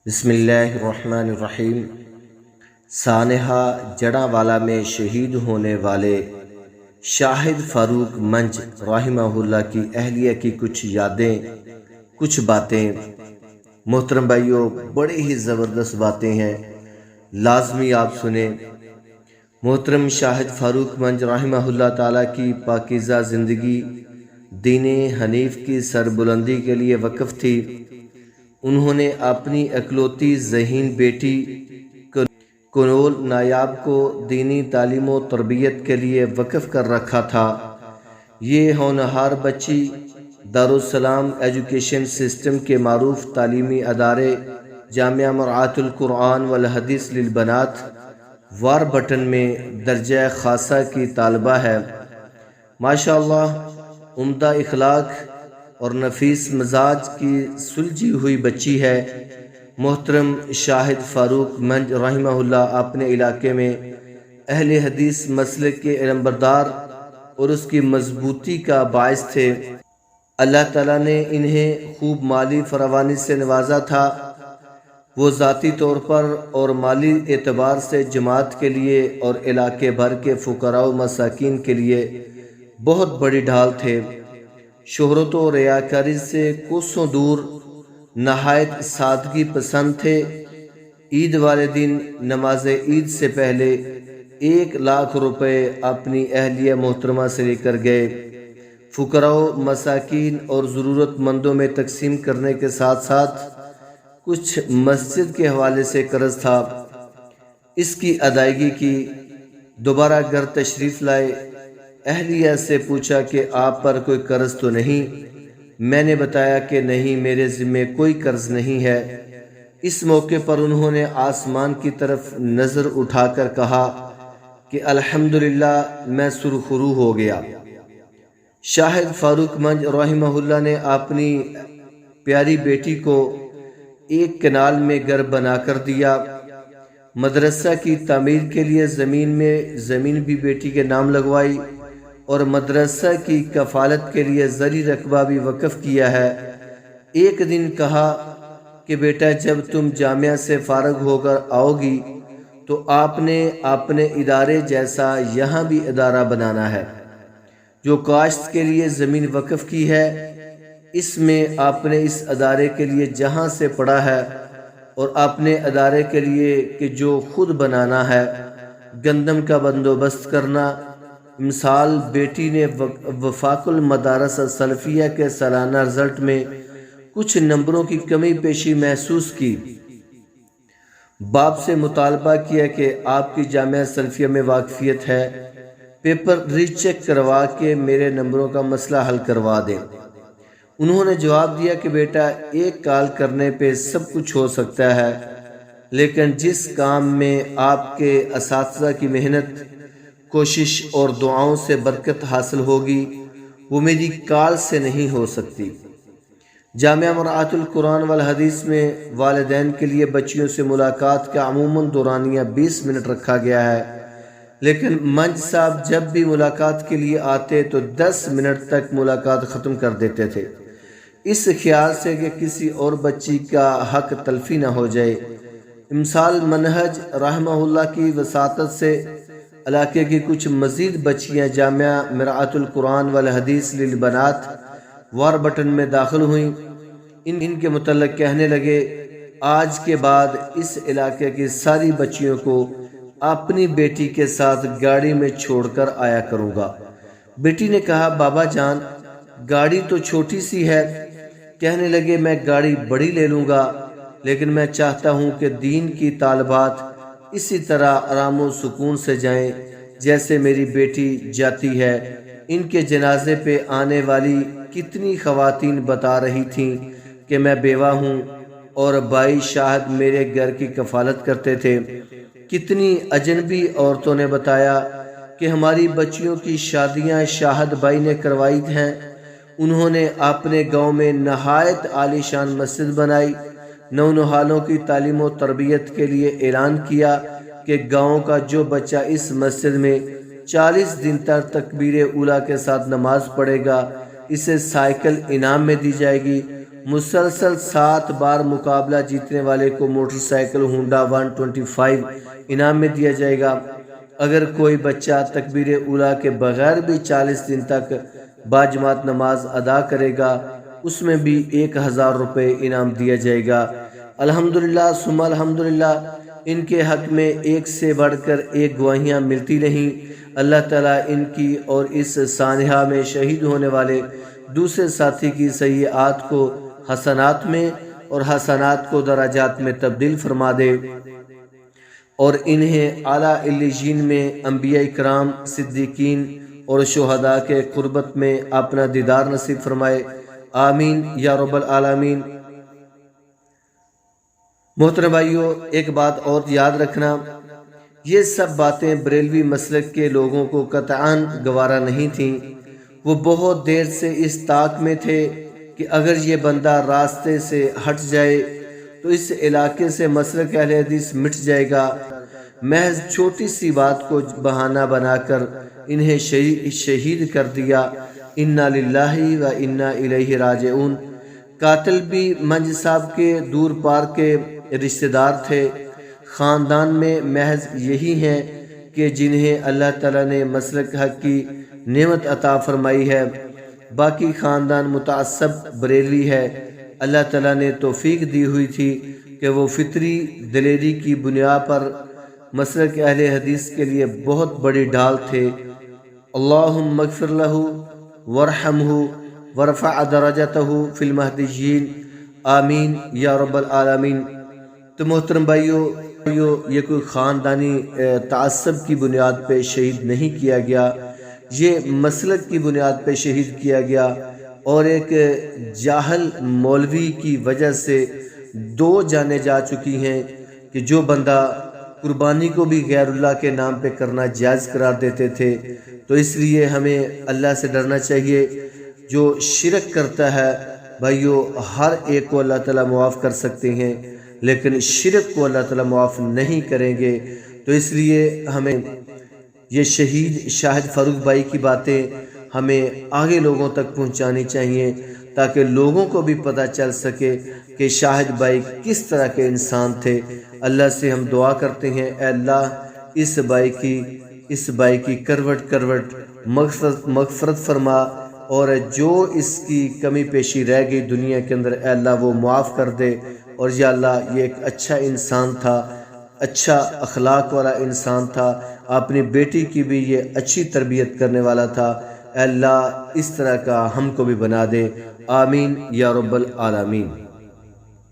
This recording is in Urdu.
بسم اللہ الرحمن الرحیم۔ سانحہ جڑاوالا میں شہید ہونے والے شاہد فاروق منج رحمہ اللہ کی اہلیہ کی کچھ یادیں، کچھ باتیں۔ محترم بھائیوں، بڑی ہی زبردست باتیں ہیں، لازمی آپ سنیں۔ محترم شاہد فاروق منج رحمہ اللہ تعالیٰ کی پاکیزہ زندگی دین حنیف کی سربلندی کے لیے وقف تھی۔ انہوں نے اپنی اکلوتی ذہین بیٹی کنول نایاب کو دینی تعلیم و تربیت کے لیے وقف کر رکھا تھا۔ یہ ہونہار بچی دارالسلام ایجوکیشن سسٹم کے معروف تعلیمی ادارے جامعہ مرعات القرآن والحدیث للبنات واربٹن میں درجہ خاصہ کی طالبہ ہے۔ ماشاءاللہ، عمدہ اخلاق اور نفیس مزاج کی سلجھی ہوئی بچی ہے۔ محترم شاہد فاروق منج رحمہ اللہ اپنے علاقے میں اہل حدیث مسلک کے علمبردار اور اس کی مضبوطی کا باعث تھے۔ اللہ تعالیٰ نے انہیں خوب مالی فراوانی سے نوازا تھا۔ وہ ذاتی طور پر اور مالی اعتبار سے جماعت کے لیے اور علاقے بھر کے فقراء و مساکین کے لیے بہت بڑی ڈھال تھے۔ شہرت و ریاکاری سے کوسوں دور نہایت سادگی پسند تھے۔ عید والے دن نماز عید سے پہلے 1,00,000 روپے اپنی اہلیہ محترمہ سے لے کر گئے۔ فقراء و مساکین اور ضرورت مندوں میں تقسیم کرنے کے ساتھ ساتھ کچھ مسجد کے حوالے سے قرض تھا، اس کی ادائیگی کی۔ دوبارہ گھر تشریف لائے، اہلیہ سے پوچھا کہ آپ پر کوئی قرض تو نہیں؟ میں نے بتایا کہ نہیں، میرے ذمے کوئی قرض نہیں ہے۔ اس موقع پر انہوں نے آسمان کی طرف نظر اٹھا کر کہا کہ الحمدللہ، میں سرخرو ہو گیا۔ شاہد فاروق منج رحمہ اللہ نے اپنی پیاری بیٹی کو ایک کنال میں گھر بنا کر دیا۔ مدرسہ کی تعمیر کے لیے زمین بھی بیٹی کے نام لگوائی اور مدرسہ کی کفالت کے لیے زرعی رقبہ بھی وقف کیا ہے۔ ایک دن کہا کہ بیٹا، جب تم جامعہ سے فارغ ہو کر آؤ گی تو آپ نے اپنے ادارے جیسا یہاں بھی ادارہ بنانا ہے۔ جو کاشت کے لیے زمین وقف کی ہے، اس میں آپ نے اس ادارے کے لیے جہاں سے پڑھا ہے اور اپنے ادارے کے لیے کہ جو خود بنانا ہے، گندم کا بندوبست کرنا۔ مثال، بیٹی نے وفاق المدارس السلفیہ کے سالانہ رزلٹ میں کچھ نمبروں کی کمی پیشی محسوس کی۔ باپ سے مطالبہ کیا کہ آپ کی جامعہ سلفیہ میں واقفیت ہے، پیپر ری چیک کروا کے میرے نمبروں کا مسئلہ حل کروا دیں۔ انہوں نے جواب دیا کہ بیٹا، ایک کال کرنے پہ سب کچھ ہو سکتا ہے، لیکن جس کام میں آپ کے اساتذہ کی محنت، کوشش اور دعاؤں سے برکت حاصل ہوگی، وہ میری کال سے نہیں ہو سکتی۔ جامعہ مرعات القرآن والحدیث میں والدین کے لیے بچیوں سے ملاقات کا عموماً دورانیہ 20 منٹ رکھا گیا ہے، لیکن منج صاحب جب بھی ملاقات کے لیے آتے تو 10 منٹ تک ملاقات ختم کر دیتے تھے، اس خیال سے کہ کسی اور بچی کا حق تلفی نہ ہو جائے۔ امثال منہج رحمہ اللہ کی وساطت سے علاقے کی کچھ مزید بچیاں جامعہ مرعات القرآن والحدیث للبنات واربٹن میں داخل ہوئیں۔ ان کے متعلق کہنے لگے، آج کے بعد اس علاقے کی ساری بچیوں کو اپنی بیٹی کے ساتھ گاڑی میں چھوڑ کر آیا کروں گا۔ بیٹی نے کہا، بابا جان، گاڑی تو چھوٹی سی ہے۔ کہنے لگے، میں گاڑی بڑی لے لوں گا، لیکن میں چاہتا ہوں کہ دین کی طالبات اسی طرح آرام و سکون سے جائیں جیسے میری بیٹی جاتی ہے۔ ان کے جنازے پہ آنے والی کتنی خواتین بتا رہی تھیں کہ میں بیوہ ہوں اور بھائی شاہد میرے گھر کی کفالت کرتے تھے۔ کتنی اجنبی عورتوں نے بتایا کہ ہماری بچیوں کی شادیاں شاہد بھائی نے کروائی ہیں۔ انہوں نے اپنے گاؤں میں نہایت عالی شان مسجد بنائی۔ نونہالوں کی تعلیم و تربیت کے لیے اعلان کیا کہ گاؤں کا جو بچہ اس مسجد میں 40 دن تک تکبیر اولیٰ کے ساتھ نماز پڑھے گا، اسے سائیکل انعام میں دی جائے گی مسلسل 7 بار مقابلہ جیتنے والے کو موٹر سائیکل ہونڈا 125 انعام میں دیا جائے گا۔ اگر کوئی بچہ تکبیر اولیٰ کے بغیر بھی 40 دن تک باجماعت نماز ادا کرے گا، اس میں بھی 1000 روپے انعام دیا جائے گا۔ الحمدللہ ثم الحمدللہ، ان کے حق میں ایک سے بڑھ کر ایک گواہیاں ملتی نہیں۔ اللہ تعالیٰ ان کی اور اس سانحہ میں شہید ہونے والے دوسرے ساتھی کی سیئات کو حسنات میں اور حسنات کو درجات میں تبدیل فرما دے، اور انہیں اعلیٰ علیین میں انبیاء کرام، صدیقین اور شہداء کے قربت میں اپنا دیدار نصیب فرمائے، آمین یا رب العالمین۔ محترم بھائیو، ایک بات اور یاد رکھنا، یہ سب باتیں بریلوی مسلک کے لوگوں کو قطعاً گوارا نہیں تھیں۔ وہ بہت دیر سے اس طاق میں تھے کہ اگر یہ بندہ راستے سے ہٹ جائے تو اس علاقے سے مسلک اہل حدیث مٹ جائے گا۔ محض چھوٹی سی بات کو بہانہ بنا کر انہیں شہید کر دیا۔ انا للہ و انا الیہ راجعون۔ قاتل بھی منج صاحب کے دور پار کے رشتہ دار تھے۔ خاندان میں محض یہی ہیں کہ جنہیں اللہ تعالیٰ نے مسلک حق کی نعمت عطا فرمائی ہے، باقی خاندان متعصب بریلوی ہے۔ اللہ تعالیٰ نے توفیق دی ہوئی تھی کہ وہ فطری دلیری کی بنیاد پر مسلک اہل حدیث کے لیے بہت بڑی ڈھال تھے۔ اللہم اغفر لہ وارحمہ وارفع درجتہ فی المہدیین، آمین یا رب العالمین۔ تو محترم بھائیو، یہ کوئی خاندانی تعصب کی بنیاد پہ شہید نہیں کیا گیا، یہ مسلک کی بنیاد پہ شہید کیا گیا، اور ایک جاہل مولوی کی وجہ سے 2 جانیں جا چکی ہیں کہ جو بندہ قربانی کو بھی غیر اللہ کے نام پہ کرنا جائز قرار دیتے تھے۔ تو اس لیے ہمیں اللہ سے ڈرنا چاہیے۔ جو شرک کرتا ہے بھائیو، ہر ایک کو اللہ تعالیٰ معاف کر سکتے ہیں، لیکن شرک کو اللہ تعالیٰ معاف نہیں کریں گے۔ تو اس لیے ہمیں یہ شہید شاہد فاروق بھائی کی باتیں ہمیں آگے لوگوں تک پہنچانی چاہیے، تاکہ لوگوں کو بھی پتہ چل سکے کہ شاہد بھائی کس طرح کے انسان تھے۔ اللہ سے ہم دعا کرتے ہیں، اے اللہ اس بھائی کی کروٹ مغفرت فرما، اور جو اس کی کمی پیشی رہ گئی دنیا کے اندر، اے اللہ وہ معاف کر دے۔ اور یا اللہ یہ ایک اچھا انسان تھا، اچھا اخلاق والا انسان تھا، اپنی بیٹی کی بھی یہ اچھی تربیت کرنے والا تھا۔ اے اللہ اس طرح کا ہم کو بھی بنا دے، آمین یا رب العالمین۔